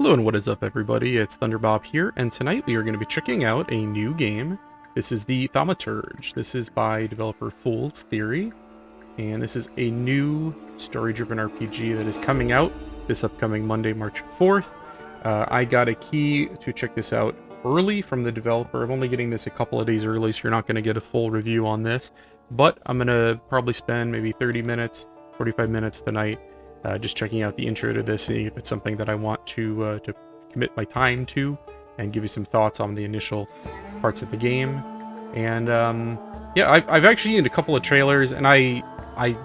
Hello and what is up everybody, it's Thunderbob here, and tonight we are going to be checking out a new game. This is the Thaumaturge. This is by developer Fool's Theory, and this is a new story-driven RPG that is coming out this upcoming Monday, March 4th. I got a key to check this out early from the developer. I'm only getting this a couple of days early, so you're not going to get a full review on this, but I'm going to probably spend maybe 30 minutes, 45 minutes tonight just checking out the intro to this, seeing if it's something that I want to commit my time to, and give you some thoughts on the initial parts of the game. And yeah, I've actually seen a couple of trailers, and I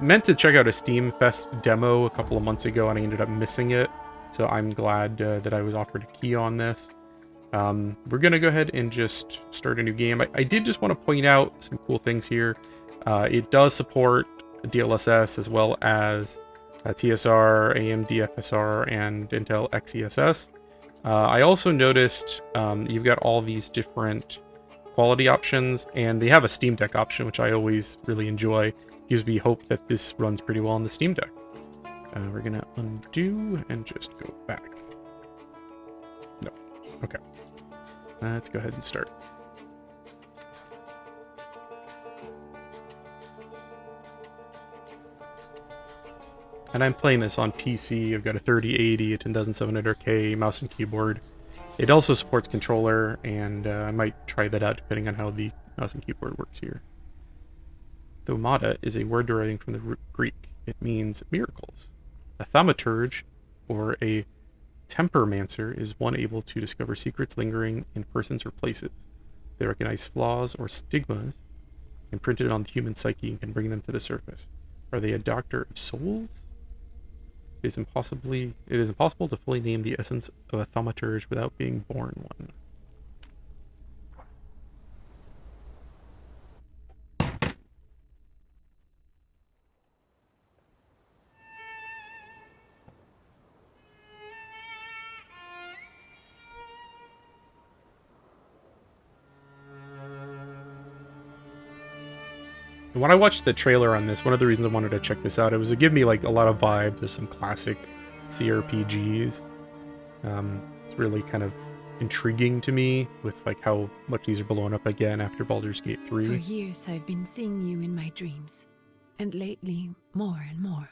meant to check out a Steam Fest demo a couple of months ago, and I ended up missing it. So I'm glad that I was offered a key on this. We're gonna go ahead and just start a new game. I did just want to point out some cool things here. It does support DLSS as well as TSR, AMD FSR, and Intel XeSS. I also noticed you've got all these different quality options, and they have a Steam Deck option, which I always really enjoy. Gives me hope that this runs pretty well on the Steam Deck. We're gonna undo and just go back. No. Okay. Let's go ahead and start. And I'm playing this on PC. I've got a 3080, a 10700K mouse and keyboard. It also supports controller, and I might try that out depending on how the mouse and keyboard works here. Thaumata is a word deriving from the Greek. It means miracles. A thaumaturge, or a tempermancer, is one able to discover secrets lingering in persons or places. They recognize flaws or stigmas imprinted on the human psyche and can bring them to the surface. Are they a doctor of souls? It is impossible to fully name the essence of a thaumaturge without being born one. And when I watched the trailer on this, one of the reasons I wanted to check this out, it was to give me like a lot of vibes of some classic CRPGs. It's really kind of intriguing to me with like how much these are blowing up again after Baldur's Gate 3. For years I've been seeing you in my dreams, and lately more and more.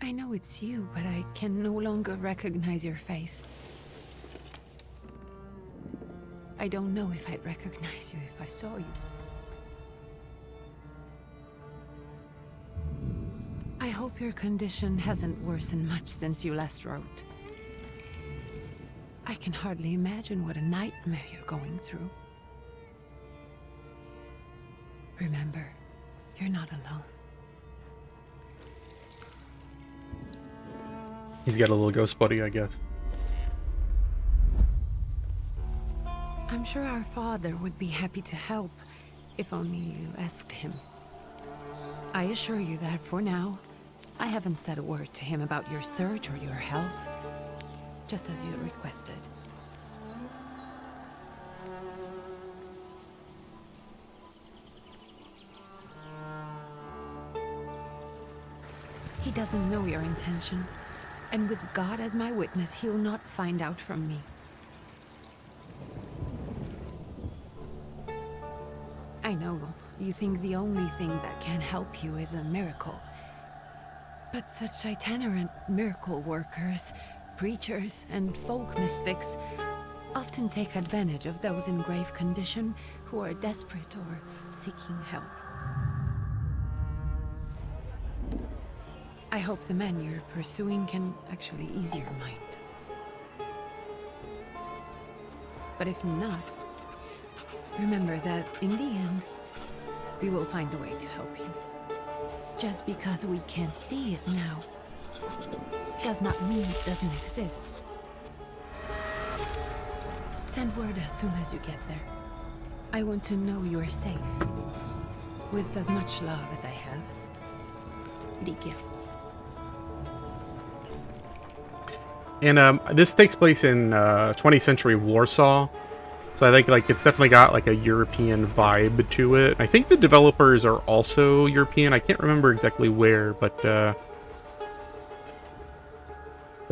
I know it's you, but I can no longer recognize your face. I don't know if I'd recognize you if I saw you. I hope your condition hasn't worsened much since you last wrote. I can hardly imagine what a nightmare you're going through. Remember, you're not alone. He's got a little ghost buddy, I guess. I'm sure our father would be happy to help, if only you asked him. I assure you that for now, I haven't said a word to him about your search or your health, just as you requested. He doesn't know your intention, and with God as my witness, he'll not find out from me. I know you think the only thing that can help you is a miracle. But such itinerant miracle workers, preachers, and folk mystics often take advantage of those in grave condition who are desperate or seeking help. I hope the man you're pursuing can actually ease your mind. But if not, remember that in the end, we will find a way to help you. Just because we can't see it now does not mean it doesn't exist. Send word as soon as you get there. I want to know you're safe. With as much love as I have. Ligia. And this takes place in 20th century Warsaw. So I think like it's definitely got like a European vibe to it. I think the developers are also European. I can't remember exactly where, but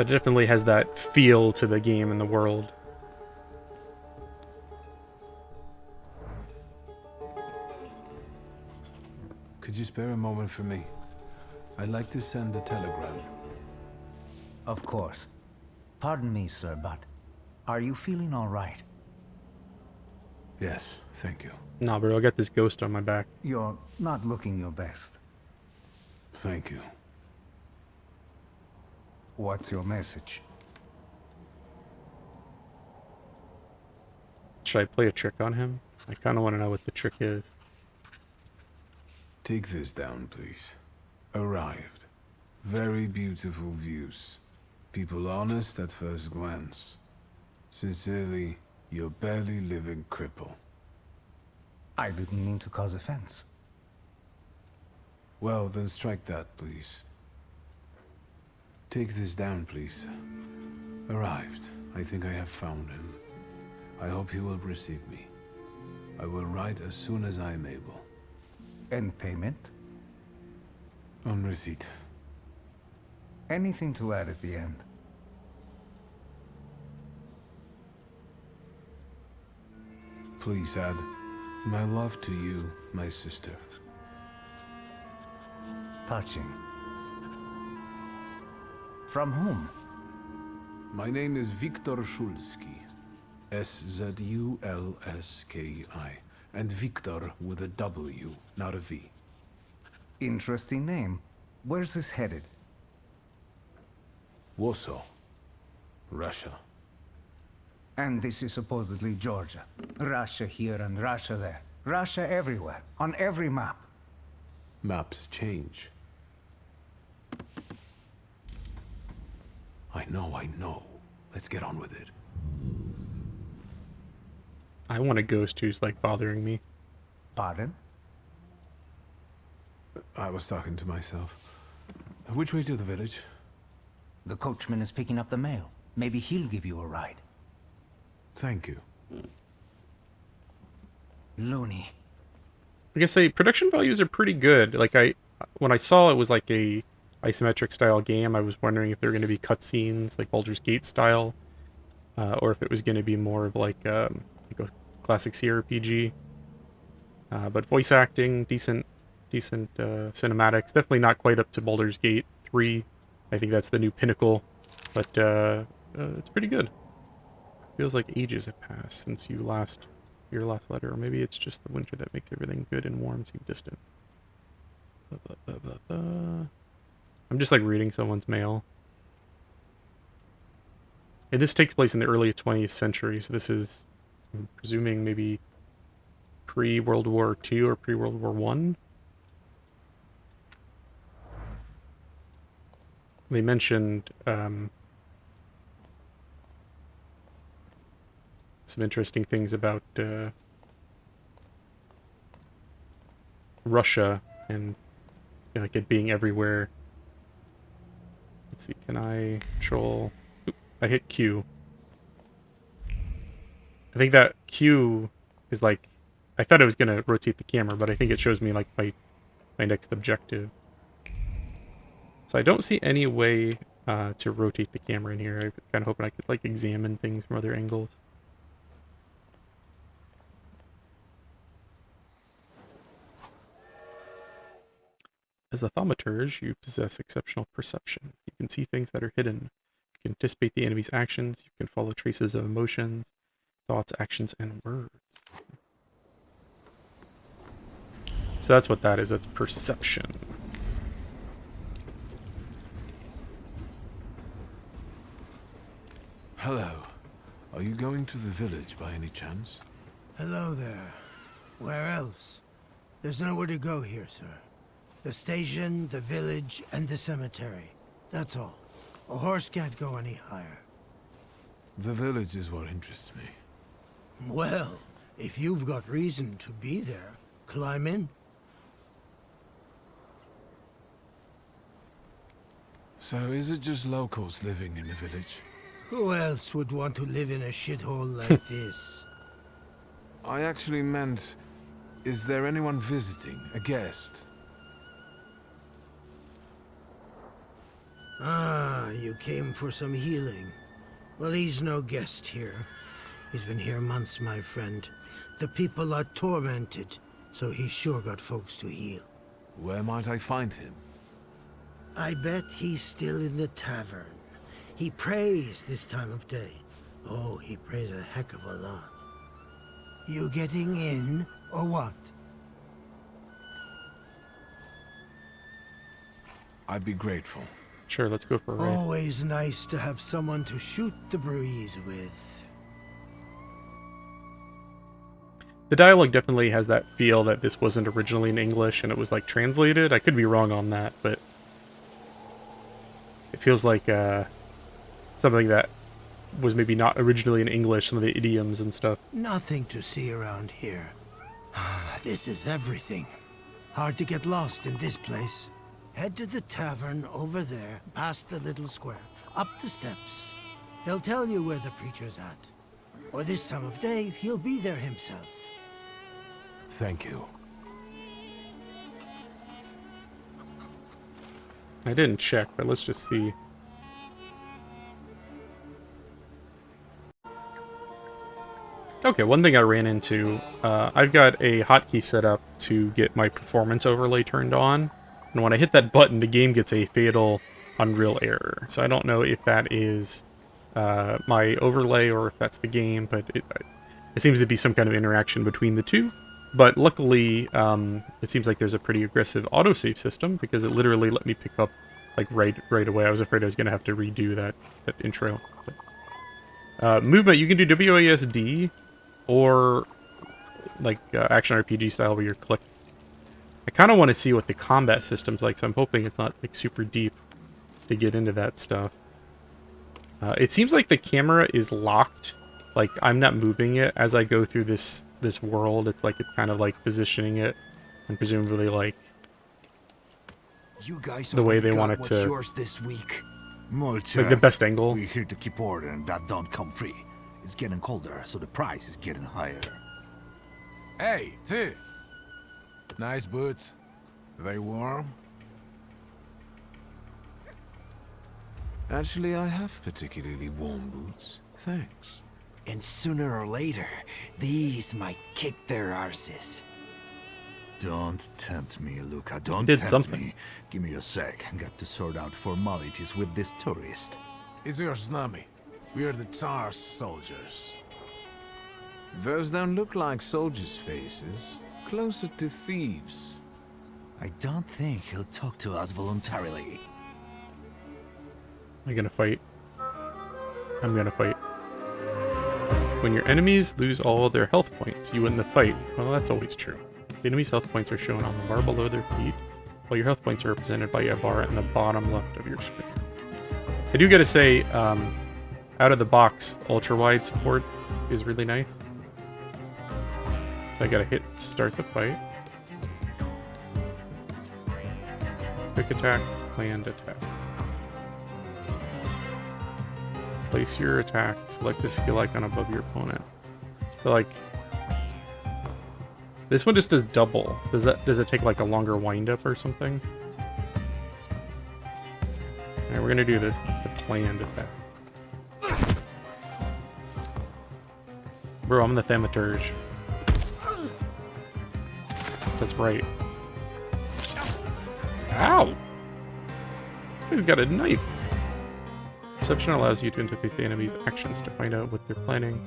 But it definitely has that feel to the game and the world. Could you spare a moment for me? I'd like to send a telegram. Of course. Pardon me, sir, but are you feeling all right? Yes, thank you. Nah, bro, I got this ghost on my back. You're not looking your best. Thank you. What's your message? Should I play a trick on him? I kind of want to know what the trick is. Take this down, please. Arrived. Very beautiful views. People honest at first glance. Sincerely, your barely living cripple. I didn't mean to cause offense. Well, then strike that, please. Take this down, please. Arrived. I think I have found him. I hope he will receive me. I will write as soon as I am able. And payment? On receipt. Anything to add at the end? Please add, my love to you, my sister. Touching. From whom? My name is Wiktor Szulski. S-Z-U-L-S-K-I. And Wiktor with a W, not a V. Interesting name. Where's this headed? Warsaw. Russia. And this is supposedly Georgia. Russia here and Russia there. Russia everywhere, on every map. Maps change. I know. Let's get on with it. I want a ghost who's, like, bothering me. Pardon? I was talking to myself. Which way to the village? The coachman is picking up the mail. Maybe he'll give you a ride. Thank you. Loony. Like I say, production values are pretty good. Like, when I saw it was like a isometric style game, I was wondering if there were going to be cutscenes, like Baldur's Gate style, or if it was going to be more of like a classic CRPG. But voice acting, decent cinematics. Definitely not quite up to Baldur's Gate 3. I think that's the new pinnacle, but it's pretty good. Feels like ages have passed since your last letter, or maybe it's just the winter that makes everything good and warm seem distant. I'm just like reading someone's mail. And this takes place in the early 20th century, so this is, I'm presuming, maybe pre-World War II or pre-World War I. They mentioned some interesting things about Russia and like it being everywhere. Let's see, can I control? Oop, I hit Q. I think that Q is like, I thought it was gonna rotate the camera, but I think it shows me like my next objective. So I don't see any way to rotate the camera in here. I'm kind of hoping I could like examine things from other angles. As a thaumaturge, you possess exceptional perception. You can see things that are hidden. You can anticipate the enemy's actions. You can follow traces of emotions, thoughts, actions, and words. So that's what that is. That's perception. Hello. Are you going to the village by any chance? Hello there. Where else? There's nowhere to go here, sir. The station, the village, and the cemetery. That's all. A horse can't go any higher. The village is what interests me. Well, if you've got reason to be there, climb in. So is it just locals living in the village? Who else would want to live in a shithole like this? I actually meant, is there anyone visiting, a guest? Ah, you came for some healing. Well, he's no guest here. He's been here months, my friend. The people are tormented, so he's sure got folks to heal. Where might I find him? I bet he's still in the tavern. He prays this time of day. Oh, he prays a heck of a lot. You getting in, or what? I'd be grateful. Sure, let's go for a raid. Always nice to have someone to shoot the breeze with. The dialogue definitely has that feel that this wasn't originally in English and it was like translated. I could be wrong on that, but it feels like something that was maybe not originally in English, some of the idioms and stuff. Nothing to see around here. This is everything. Hard to get lost in this place. Head to the tavern over there, past the little square, up the steps. They'll tell you where the preacher's at. Or this time of day, he'll be there himself. Thank you. I didn't check, but let's just see. Okay, one thing I ran into, I've got a hotkey set up to get my performance overlay turned on, and when I hit that button, the game gets a fatal Unreal error. So I don't know if that is my overlay or if that's the game, but it seems to be some kind of interaction between the two. But luckily, it seems like there's a pretty aggressive autosave system, because it literally let me pick up like right away. I was afraid I was going to have to redo that intro. But, movement, you can do WASD or like action RPG style where you're click. I kind of want to see what the combat system's like, so I'm hoping it's not like super deep to get into that stuff. It seems like the camera is locked, like I'm not moving it as I go through this world. It's like it's kind of like positioning it and presumably like you guys the way they want it what's to, yours this week. like the best angle. We're here to keep order, and that don't come free. It's getting colder, so the price is getting higher. Hey, T. Nice boots. They warm? Actually, I have particularly warm boots. Thanks. And sooner or later, these might kick their arses. Don't tempt me, Luca. Don't Did tempt something. me. Give me a sec. Got to sort out formalities with this tourist. It's your snummy. We're the Tsar's soldiers. Those don't look like soldiers' faces. Closer to thieves. I don't think he'll talk to us voluntarily. Am I gonna fight? I'm gonna fight. When your enemies lose all their health points, you win the fight. Well, that's always true. The enemy's health points are shown on the bar below their feet, while your health points are represented by a bar in the bottom left of your screen. I do gotta say, out of the box, ultrawide support is really nice. So I gotta hit start the fight. Quick attack, planned attack. Place your attack, select the skill icon above your opponent. So like, this one just does double. Does it take like a longer wind up or something? Alright, we're gonna do this, the planned attack. Bro, I'm the Thaumaturge. That's right. Ow! He's got a knife. Perception allows you to interface the enemy's actions to find out what they're planning.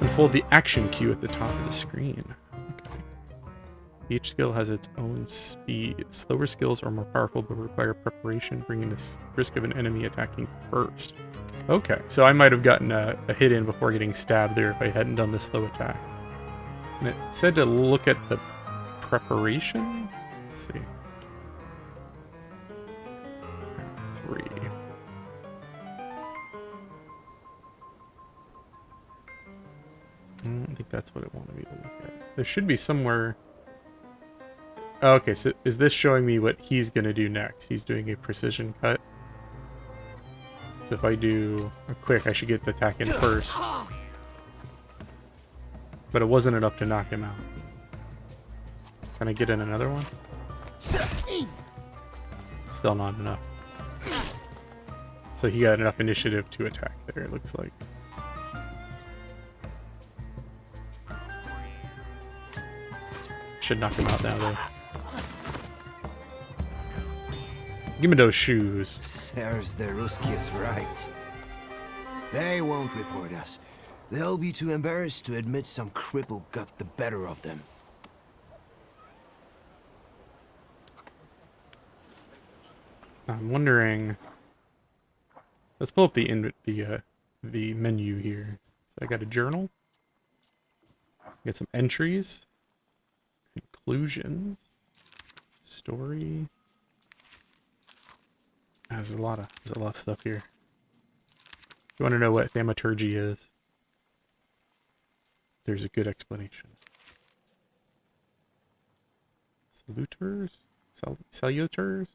Unfold the action queue at the top of the screen. Okay. Each skill has its own speed. Slower skills are more powerful but require preparation, bringing the risk of an enemy attacking first. Okay, so I might have gotten a hit in before getting stabbed there if I hadn't done the slow attack. And it said to look at the preparation? Let's see. 3. I think that's what it wanted me to look at. There should be somewhere... Oh, okay, so is this showing me what he's going to do next? He's doing a precision cut. So if I do a quick, I should get the attack in first. But it wasn't enough to knock him out. Can I get in another one? Still not enough. So he got enough initiative to attack there, it looks like. Should knock him out now, though. Give me those shoes. Sirs, the Ruski is right. They won't report us. They'll be too embarrassed to admit some cripple got the better of them. I'm wondering. Let's pull up the menu here. So I got a journal. Get some entries. Conclusions. Story. There's a lot of stuff here. If you want to know what thaumaturgy is, there's a good explanation. Salutors? Salutors?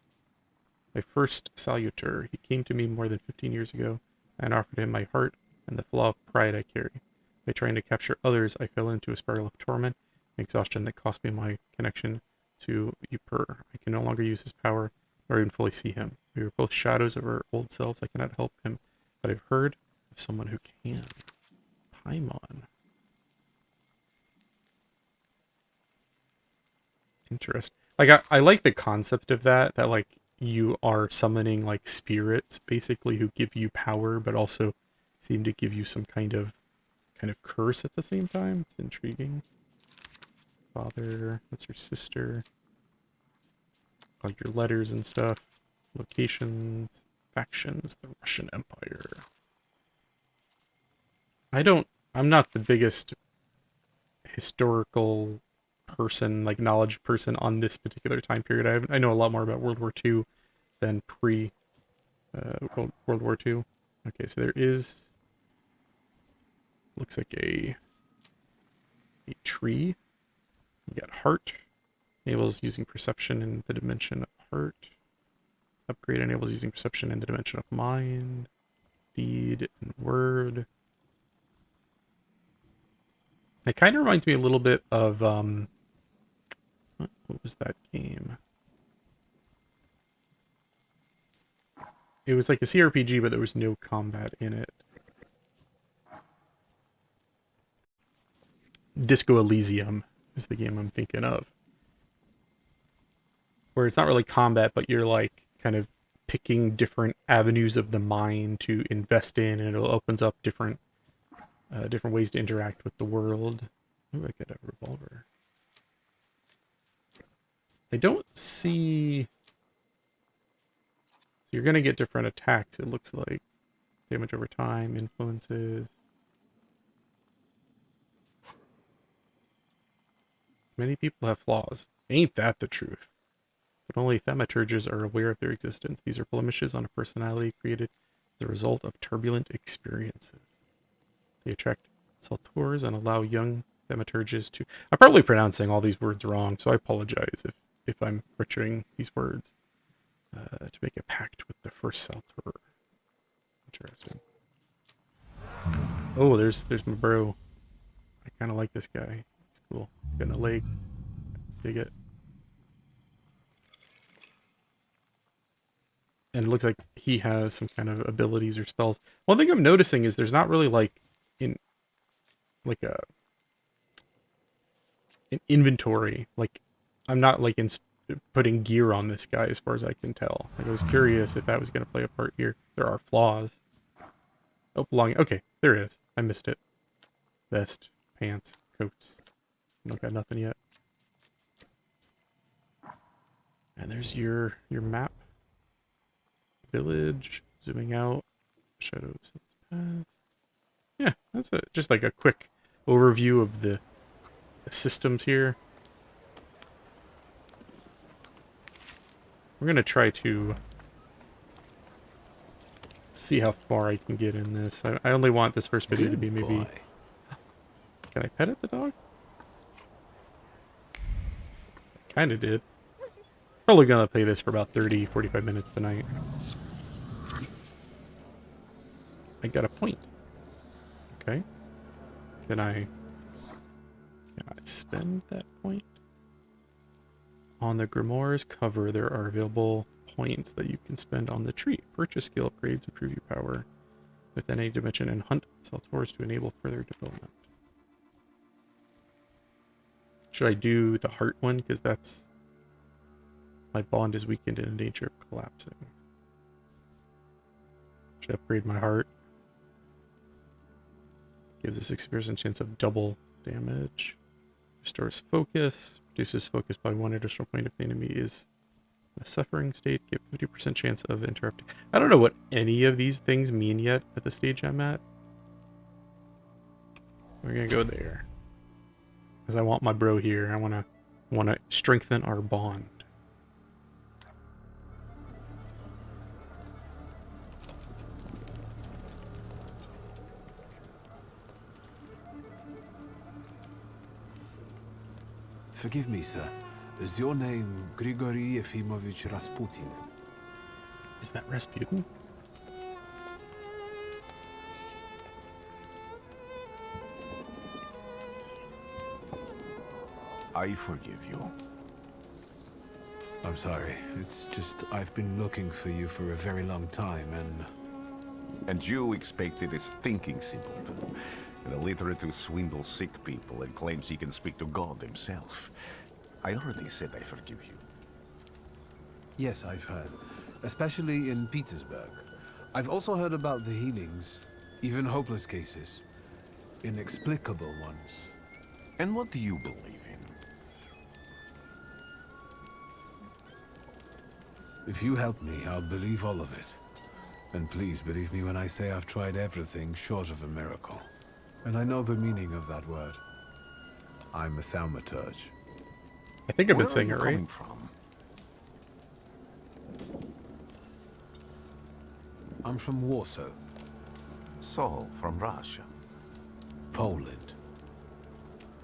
My first salutor. He came to me more than 15 years ago, and offered him my heart and the flaw of pride I carry. By trying to capture others, I fell into a spiral of torment and exhaustion that cost me my connection to Wiktor. I can no longer use his power, or even fully see him. We were both shadows of our old selves. I cannot help him, but I've heard of someone who can. Paimon. Interesting. Like, I like the concept of that like, you are summoning, like, spirits, basically, who give you power, but also seem to give you some kind of curse at the same time. It's intriguing. Father, that's your sister. Like your letters and stuff. Locations, factions, the Russian Empire. I'm not the biggest historical person, like knowledge person on this particular time period. I know a lot more about World War II than pre World War II. Okay, so there is, looks like a tree. You got heart. Enables using perception in the dimension of heart. Upgrade enables using perception in the dimension of mind. Deed and word. It kind of reminds me a little bit of what was that game? It was like a CRPG, but there was no combat in it. Disco Elysium is the game I'm thinking of. Where it's not really combat, but you're like kind of picking different avenues of the mind to invest in, and it opens up different ways to interact with the world. Ooh, I get a revolver. I don't see... So you're going to get different attacks, it looks like. Damage over time, influences. Many people have flaws. Ain't that the truth? But only thaumaturges are aware of their existence. These are blemishes on a personality created as a result of turbulent experiences. They attract salutors and allow young thaumaturges to... I'm probably pronouncing all these words wrong, so I apologize if I'm butchering these words. To make a pact with the first salutor. Interesting. Oh, there's my bro. I kind of like this guy. He's cool. He's got a leg. Dig it. And it looks like he has some kind of abilities or spells. One thing I'm noticing is there's not really like an inventory. Like, I'm not like putting gear on this guy as far as I can tell. Like, I was curious if that was going to play a part here. There are flaws. Oh, belonging. Okay, there it is. I missed it. Vest, pants, coats. I don't got nothing yet. And there's your map. Village. Zooming out. Shadows. Pass. Yeah, that's just like a quick overview of the systems here. We're going to try to see how far I can get in this. I only want this first video to be maybe... Can I pet at the dog? Kinda did. Probably gonna play this for about 30-45 minutes tonight. I got a point. Okay. Can I spend that point? On the Grimoire's cover, there are available points that you can spend on the tree. Purchase skill upgrades, improve your power within any dimension, and hunt salutors to enable further development. Should I do the heart one? Because that's... my bond is weakened and in danger of collapsing. Should I upgrade my heart? Gives a 60% chance of double damage. Restores focus. Reduces focus by 1 additional point if the enemy is in a suffering state. Give 50% chance of interrupting. I don't know what any of these things mean yet at the stage I'm at. We're gonna go there. Because I want my bro here. I wanna strengthen our bond. Forgive me, sir. Is your name Grigory Yefimovich Rasputin? Is that Rasputin? I forgive you. I'm sorry. It's just I've been looking for you for a very long time, And you expected a thinking simpleton, an illiterate who swindles sick people and claims he can speak to God himself. I already said I forgive you. Yes, I've heard. Especially in Petersburg. I've also heard about the healings, even hopeless cases. Inexplicable ones. And what do you believe in? If you help me, I'll believe all of it. And please believe me when I say I've tried everything short of a miracle. And I know the meaning of that word. I'm a thaumaturge. I think I've been Where saying are it you right. coming from? I'm from Warsaw, So, from Russia. Poland.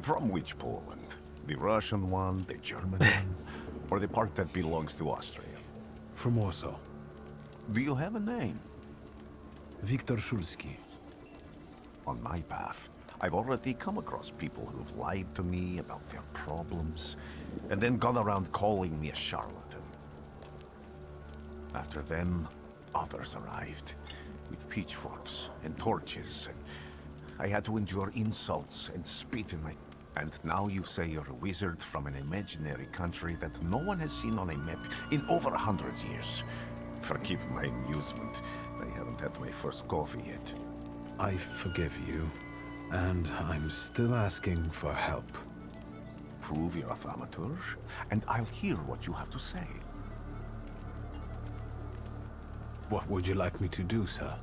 From which Poland? The Russian one, the German one, or the part that belongs to Austria? From Warsaw. Do you have a name? Wiktor Szulski. On my path, I've already come across people who've lied to me about their problems, and then gone around calling me a charlatan. After them, others arrived, with pitchforks and torches, and I had to endure insults and spit in my... And now you say you're a wizard from an imaginary country that no one has seen on a map in over 100 years. Forgive my amusement. I haven't had my first coffee yet. I forgive you, and I'm still asking for help. Prove you're a thaumaturge, and I'll hear what you have to say. What would you like me to do, sir?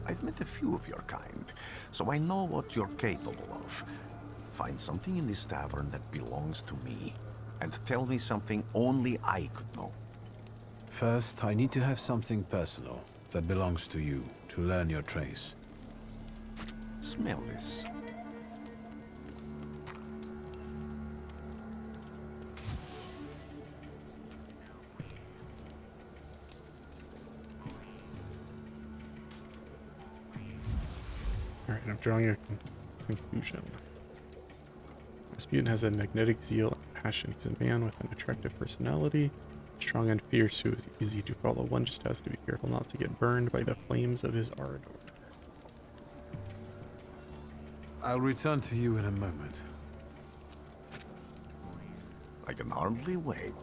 I've met a few of your kind, so I know what you're capable of. Find something in this tavern that belongs to me, and tell me something only I could know. First, I need to have something personal that belongs to you to learn your trace. Smell this. Alright, I'm drawing a conclusion. Rasputin has a magnetic zeal and passion. He's a man with an attractive personality, strong and fierce, who is easy to follow. One just has to be careful not to get burned by the flames of his ardor. I'll return to you in a moment. I can hardly wait.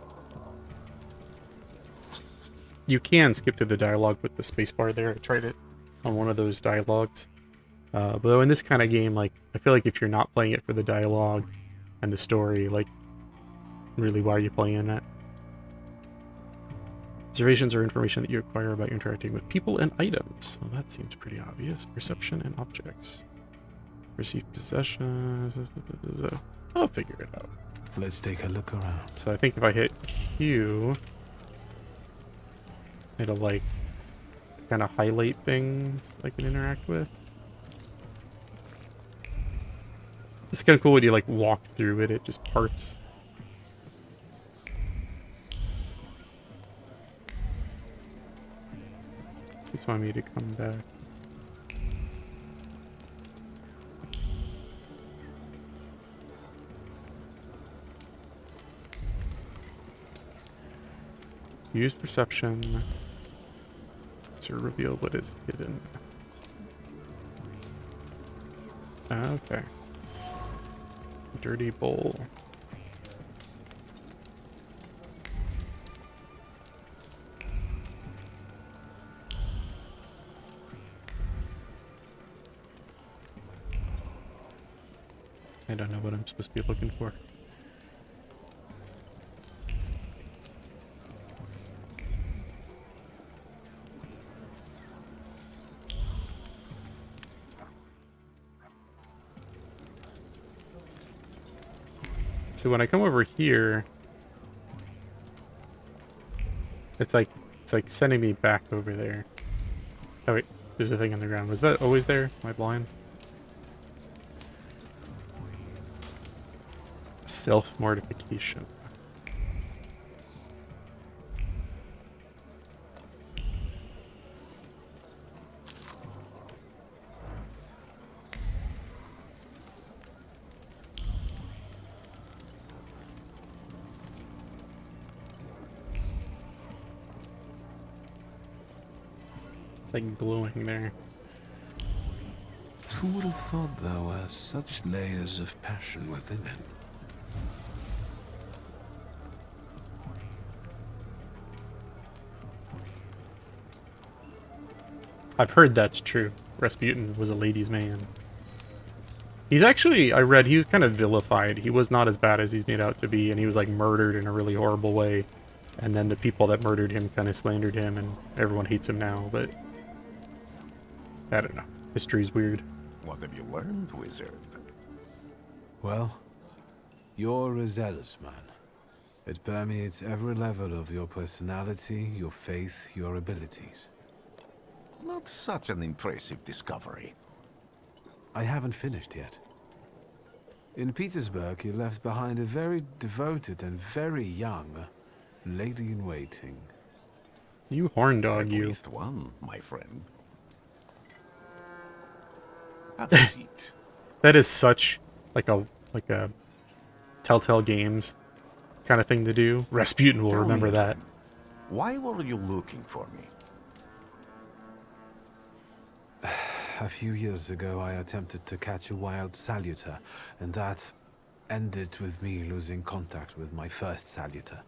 You can skip to the dialogue with the spacebar there. I tried it on one of those dialogues. But in this kind of game, like, I feel like if you're not playing it for the dialogue and the story, like, really, why are you playing it? Observations are information that you acquire about interacting with people and items. Well, that seems pretty obvious. Perception and objects. Receive possession. I'll figure it out. Let's take a look around. So I think if I hit Q, it'll, like, kind of highlight things I can interact with. It's kind of cool when you, like, walk through it. It just parts. Keeps wanting me to come back. Use perception to reveal what is hidden. Okay. Dirty bowl. I don't know what I'm supposed to be looking for. So when I come over here, it's like sending me back over there. Oh wait, there's a thing on the ground. Was that always there? Am I blind? Self-mortification. It's like glowing there. Who would have thought there were such layers of passion within it? I've heard that's true. Rasputin was a ladies' man. He's actually, I read, he was kind of vilified. He was not as bad as he's made out to be, and he was like murdered in a really horrible way. And then the people that murdered him kind of slandered him, and everyone hates him now, but I don't know. History's weird. What have you learned, wizard? Well, you're a zealous man. It permeates every level of your personality, your faith, your abilities. Not such an impressive discovery. I haven't finished yet. In Petersburg, you left behind a very devoted and very young lady-in-waiting. You horn dog, At you. least one, my friend. Have a seat. That is such like a Telltale Games kind of thing to do. Rasputin will Tell remember me that. again, why were you looking for me? A few years ago, I attempted to catch a wild salutor, and that ended with me losing contact with my first salutor.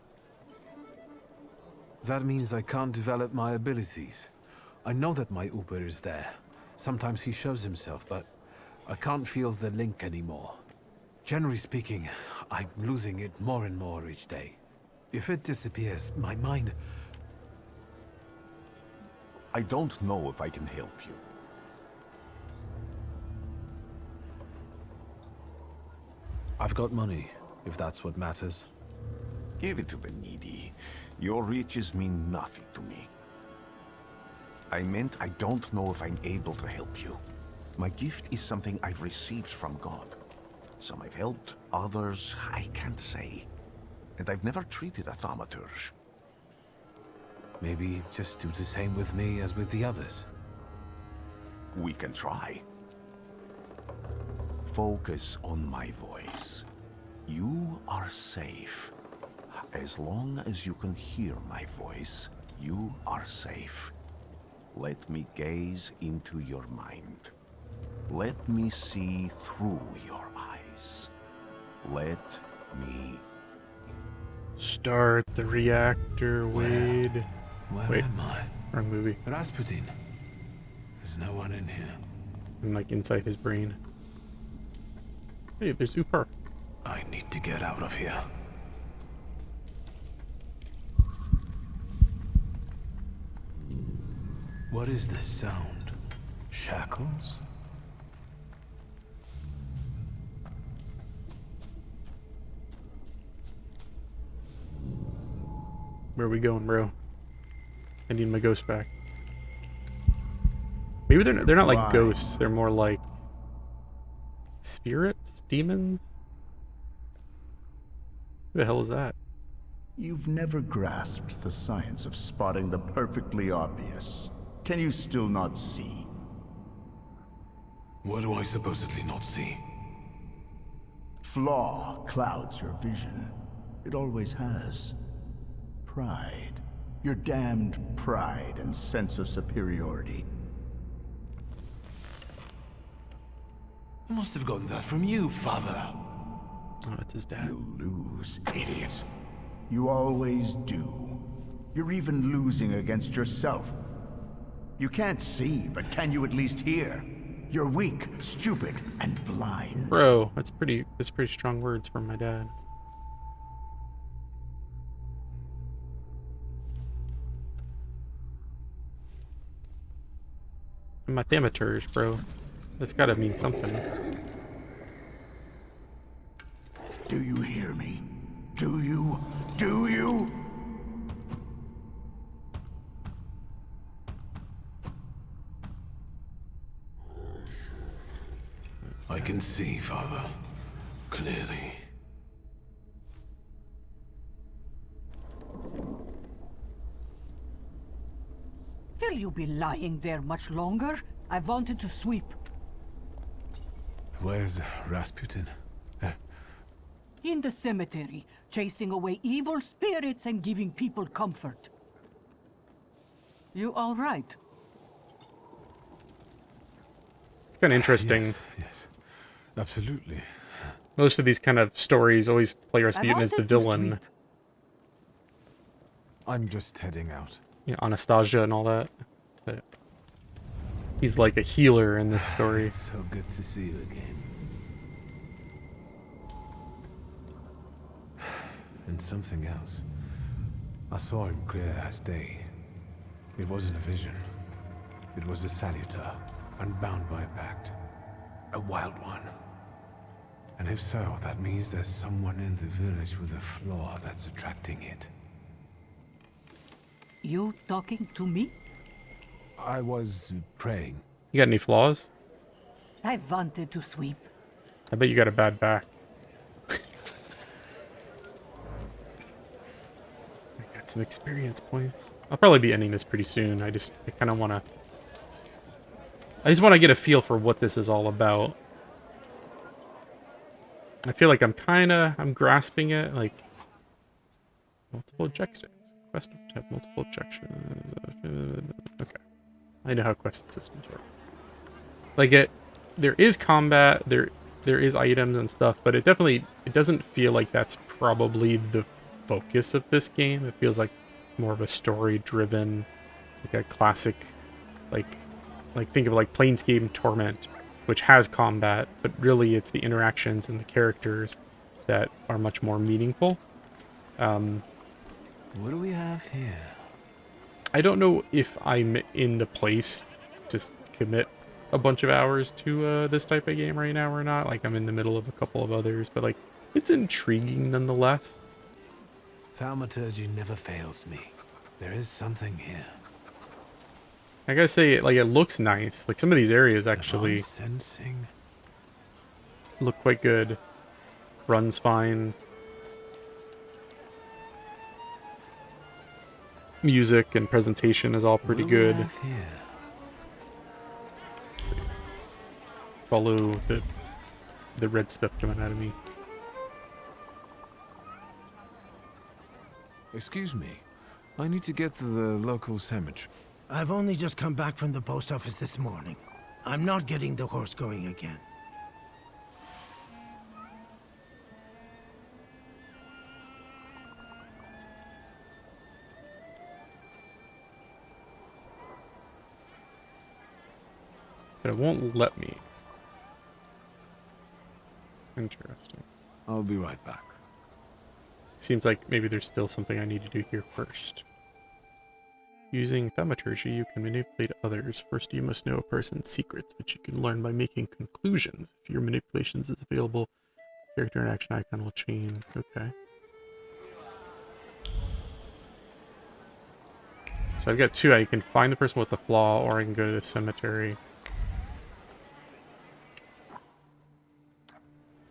That means I can't develop my abilities. I know that my Uber is there. Sometimes he shows himself, but I can't feel the link anymore. Generally speaking, I'm losing it more and more each day. If it disappears, my mind... I don't know if I can help you. I've got money, if that's what matters. Give it to the needy. Your riches mean nothing to me. I meant I don't know if I'm able to help you. My gift is something I've received from God. Some I've helped, others I can't say. And I've never treated a thaumaturge. Maybe just do the same with me as with the others. We can try. Focus on my voice. You are safe. As long as you can hear my voice, you are safe. Let me gaze into your mind. Let me see through your eyes. Let me... Start the reactor, Wade. Where Wait, am I? wrong movie. Rasputin. There's no one in here. I'm like inside his brain. Hey, there's Upar. I need to get out of here. What is this sound? Shackles? Where are we going, bro? I need my ghost back. Maybe they're not like ghosts. They're more like spirits, demons. Who the hell is that? You've never grasped the science of spotting the perfectly obvious. Can you still not see? What do I supposedly not see? Flaw clouds your vision. It always has. Pride. Your damned pride and sense of superiority. I must have gotten that from you, father. Oh, it's his dad. You lose, idiot. You always do. You're even losing against yourself. You can't see, but can you at least hear? You're weak, stupid, and blind. Bro, that's pretty strong words from my dad. And my thaumaturge, bro. That's gotta mean something. Do you hear me? Do you? Do you? I can see, father. Clearly. Will you be lying there much longer? I wanted to sweep. Where's Rasputin? In the cemetery, chasing away evil spirits and giving people comfort. You all right? It's kind of interesting. Yes, absolutely. Most of these kind of stories always play Rasputin as the wanted to villain. sleep. I'm just heading out. You know, Anastasia and all that. But he's like a healer in this story. It's so good to see you again. And something else. I saw him clear as day. It wasn't a vision. It was a salutor, unbound by a pact. A wild one. And if so, that means there's someone in the village with a flaw that's attracting it. You talking to me? I was praying. You got any flaws? I wanted to sweep. I bet you got a bad back. I got some experience points. I'll probably be ending this pretty soon. I kind of want to... I just want to get a feel for what this is all about. I feel like I'm grasping it, like... Multiple objectives. Quest to have multiple objections. Okay. I know how quest systems work. Like there is combat, there is items and stuff, but it doesn't feel like that's probably the focus of this game. It feels like more of a story-driven, like a classic, like think of like Planescape and Torment, which has combat, but really it's the interactions and the characters that are much more meaningful. What do we have here? I don't know if I'm in the place to commit a bunch of hours to this type of game right now or not. Like, I'm in the middle of a couple of others, but like, it's intriguing nonetheless. Thaumaturgy never fails me. There is something here. I gotta say, like, it looks nice. Like, some of these areas actually Sensing. look quite good. Runs fine. Music and presentation is all pretty good. What do we have here? Let's see. Follow the red stuff coming out of me. Excuse me. I need to get to the local cemetery. I've only just come back from the post office this morning. I'm not getting the horse going again. But it won't let me. Interesting. I'll be right back. Seems like maybe there's still something I need to do here first. Using thaumaturgy, you can manipulate others. First, you must know a person's secrets, which you can learn by making conclusions. If your manipulations is available, character and action icon will change. Okay. So I've got two. I can find the person with the flaw, or I can go to the cemetery.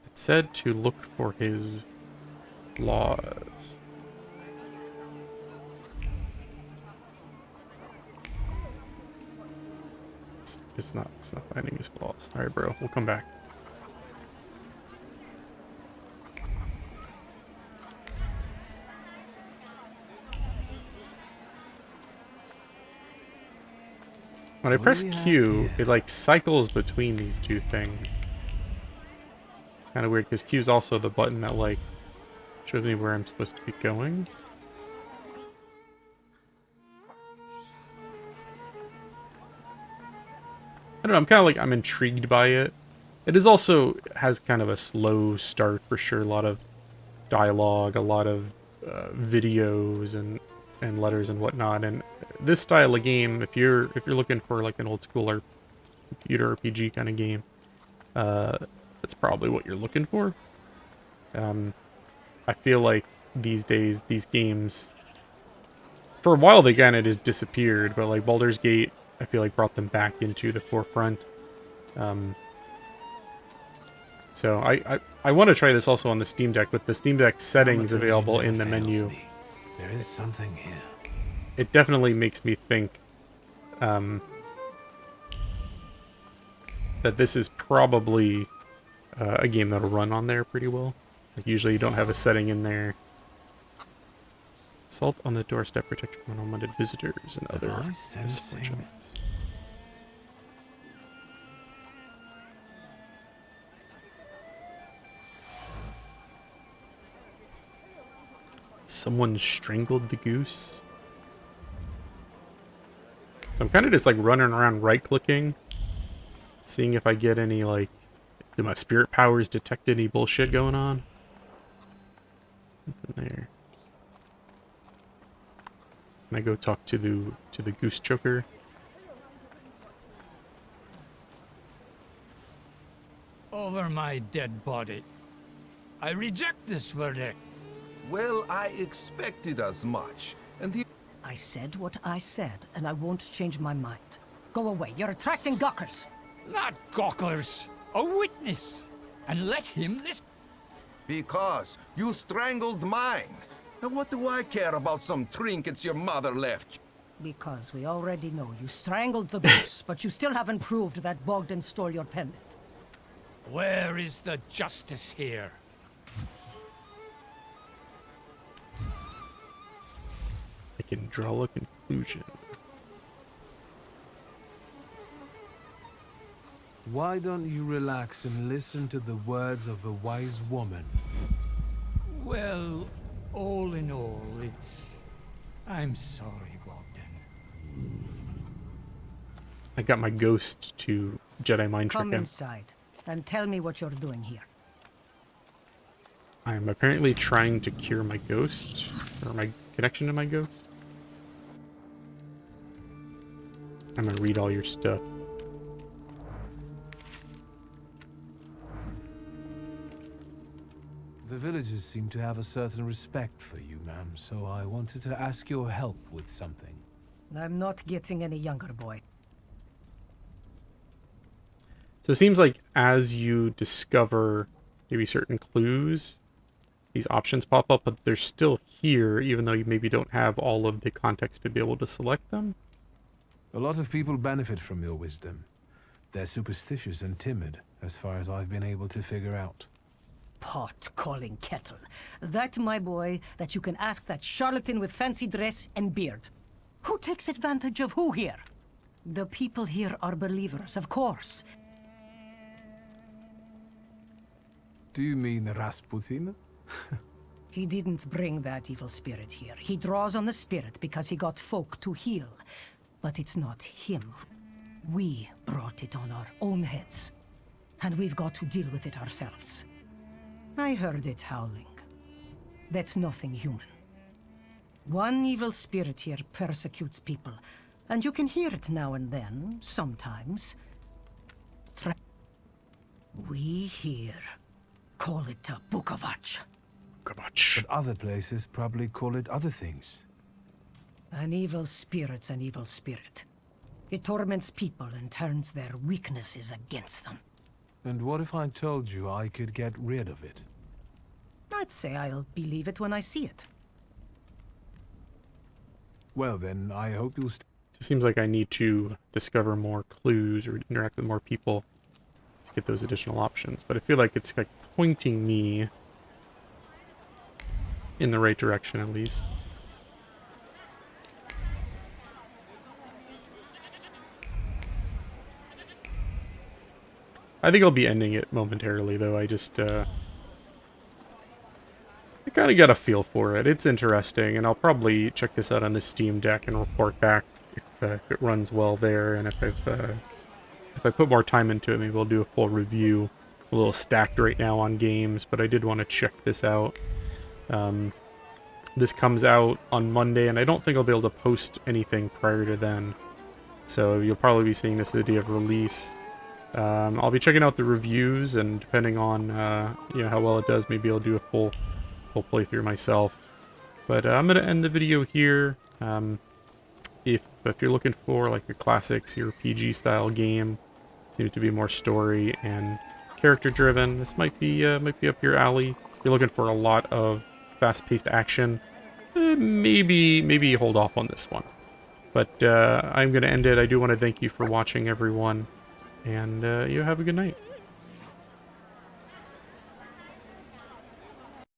It said to look for his flaws. It's not finding his flaws. All right, bro. We'll come back. When I What press do we have Q, here? it like cycles between these two things. Kind of weird because Q is also the button that like shows me where I'm supposed to be going. I don't know, I'm kind of like, I'm intrigued by it. It is also, has kind of a slow start for sure. A lot of dialogue, a lot of videos and letters and whatnot. And this style of game, if you're looking for like an old school or computer RPG kind of game, that's probably what you're looking for. I feel like these days, these games, for a while they kind of just disappeared, but like Baldur's Gate, I feel like brought them back into the forefront. So I want to try this also on the Steam Deck with the Steam Deck settings Thaumaturgy available in never the fails menu. me. There is something here. It definitely makes me think that this is probably a game that'll run on there pretty well. Like usually you don't have a setting in there. Assault on the doorstep, protection from unwanted visitors and other Am I sensing? misfortunes. Someone strangled the goose. So I'm kind of just like running around right-clicking, seeing if I get any like, do my spirit powers detect any bullshit going on? Something there. Can I go talk to the goose choker? Over my dead body. I reject this verdict. Well, I expected as much. And he... I said what I said, and I won't change my mind. Go away. You're attracting gawkers. Not gawkers. A witness. And let him listen. Because you strangled mine. And what do I care about some trinkets your mother left? Because we already know you strangled the goose, but you still haven't proved that Bogdan stole your pendant. Where is the justice here? I can draw a conclusion. Why don't you relax and listen to the words of a wise woman? Well, all in all, it's... I'm sorry, Bogdan. I got my ghost to Jedi mind trick Come him. inside and tell me what you're doing here. I am apparently trying to cure my ghost, or my connection to my ghost. I'm gonna read all your stuff. The villagers seem to have a certain respect for you, ma'am, so I wanted to ask your help with something. I'm not getting any younger, boy. So it seems like as you discover maybe certain clues, these options pop up, but they're still here, even though you maybe don't have all of the context to be able to select them. A lot of people benefit from your wisdom. They're superstitious and timid, as far as I've been able to figure out. Pot calling kettle. That, my boy, that you can ask that charlatan with fancy dress and beard. Who takes advantage of who here? The people here are believers, of course. Do you mean Rasputin? He didn't bring that evil spirit here. He draws on the spirit because he got folk to heal. But it's not him. We brought it on our own heads. And we've got to deal with it ourselves. I heard it howling. That's nothing human. One evil spirit here persecutes people, and you can hear it now and then, sometimes. We here call it a Bukovac. Kabach. But other places probably call it other things. An evil spirit's an evil spirit. It torments people and turns their weaknesses against them. And what if I told you I could get rid of it? I'd say I'll believe it when I see it. Well then, I hope you'll It seems like I need to discover more clues or interact with more people to get those additional options. But I feel like it's like pointing me in the right direction at least. I think I'll be ending it momentarily, though. I just, I kind of got a feel for it. It's interesting, and I'll probably check this out on the Steam Deck and report back if it runs well there, and if I put more time into it, maybe we'll do a full review. A little stacked right now on games, but I did want to check this out. This comes out on Monday, and I don't think I'll be able to post anything prior to then. So you'll probably be seeing this the day of release. I'll be checking out the reviews, and depending on you know, how well it does, maybe I'll do a full playthrough myself. But I'm gonna end the video here. If you're looking for like a classic CRPG style game, seems to be more story and character driven, this might be up your alley. If you're looking for a lot of fast-paced action, maybe hold off on this one. But I'm gonna end it. I do want to thank you for watching, everyone, and you have a good night.